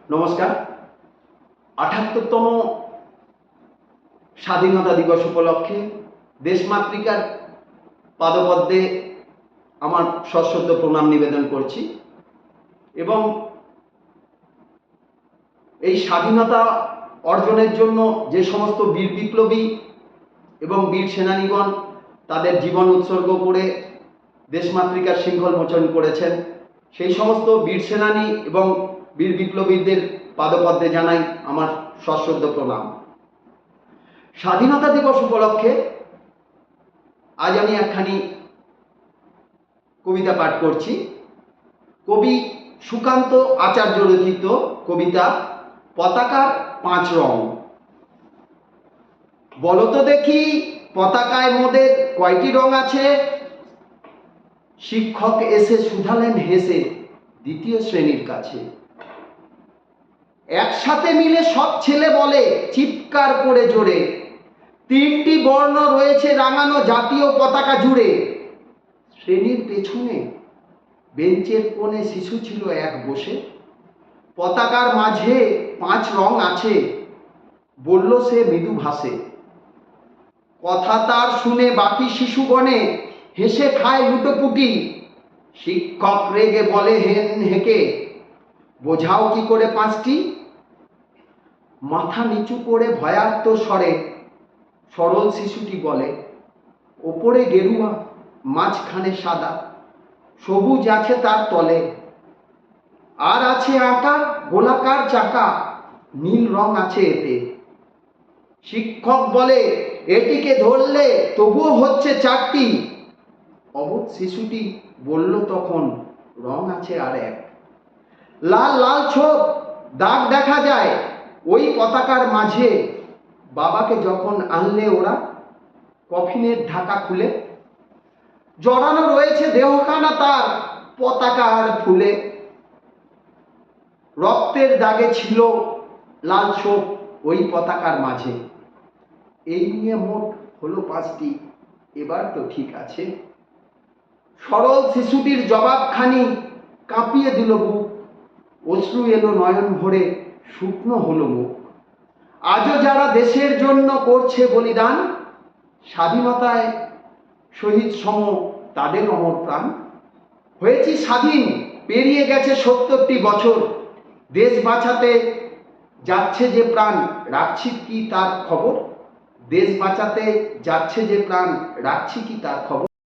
নমস্কার। ৭৮তম স্বাধীনতা দিবস উপলক্ষে দেশমাতৃকার পাদপদ্মে আমার সশ্রদ্ধ প্রণাম নিবেদন করছি এবং এই স্বাধীনতা অর্জনের জন্য যে সমস্ত বীর বিপ্লবী এবং বীর সেনানীগণ তাদের জীবন উৎসর্গ করে দেশমাতৃকার শৃঙ্খল মোচন করেছেন, সেই সমস্ত বীর সেনানী এবং বীর বিপ্লবীদের পাদপদ্মে জানাই আমার সশ্রদ্ধ প্রণাম। স্বাধীনতা দিবস উপলক্ষে আজ আমি একখানি কবিতা পাঠ করছি। কবি সুকান্ত আচার্য রচিত কবিতা পতাকার ৫ রং। বলো তো দেখি পতাকায় মোদের কয়টি রং আছে? শিক্ষক এসে শুধালেন হেসে দ্বিতীয় শ্রেণীর কাছে। একসাথে মিলে সব ছেলে বলে চিৎকার করে জোরে, ৩টি বর্ণ রয়েছে রাঙানো জাতীয় পতাকা জুড়ে। শ্রেণীর পেছনে বেঞ্চের কোণে শিশু ছিল এক বসে। পতাকার মাঝে ৫ রং আছে, বলল সে মৃদু ভাষে। কথা তার শুনে বাকি শিশুগণে হেসে খায় লুটোপুটি। শিক্ষক রেগে বলে হেন হেকে, বোঝাও কি করে ৫টি? মাথা নিচু করে ভয়ার্ত স্বরে সরল শিশুটি বলে, ওপরে গেরুয়া মাঝখানে সাদা, সবুজ আছে তার তলে, আর আছে আঁকা গোলাকার চাকা, নীল রং আছে এতে। শিক্ষক বলে, এটিকে ধরলে তবুও হচ্ছে ৪টি। অবোধ শিশুটি বলল তখন, রং আছে আর এক। লাল লাল ছোপ দাগ দেখা যায় ওই পতাকার মাঝে। বাবাকে যখন আনলে ওরা কফিনের ঢাকা খুলে, জড়ানো রয়েছে দেহখানা তার পতাকা আর ফুলে। রক্তের দাগে ছিল লাল ছোপ ওই পতাকার মাঝে। এই নিয়ে মোট হলো ৫টি, এবার তো ঠিক আছে। সরল শিশুটির জবাবখানি কাঁপিয়ে দিল বুক, অশ্রু এলো নয়ন ভরে, শুকনো হলো মুখ। আজও যারা দেশের জন্য করছে বলিদান, স্বাধীনতায় শহীদ সম তাদের অমর প্রাণ। হয়েছি স্বাধীন, পেরিয়ে গেছে ৭০টি বছর, দেশ বাঁচাতে যাচ্ছে যে প্রাণ, রাখছি কি তার খবর? দেশ বাঁচাতে যাচ্ছে যে প্রাণ, রাখছি কি তার খবর?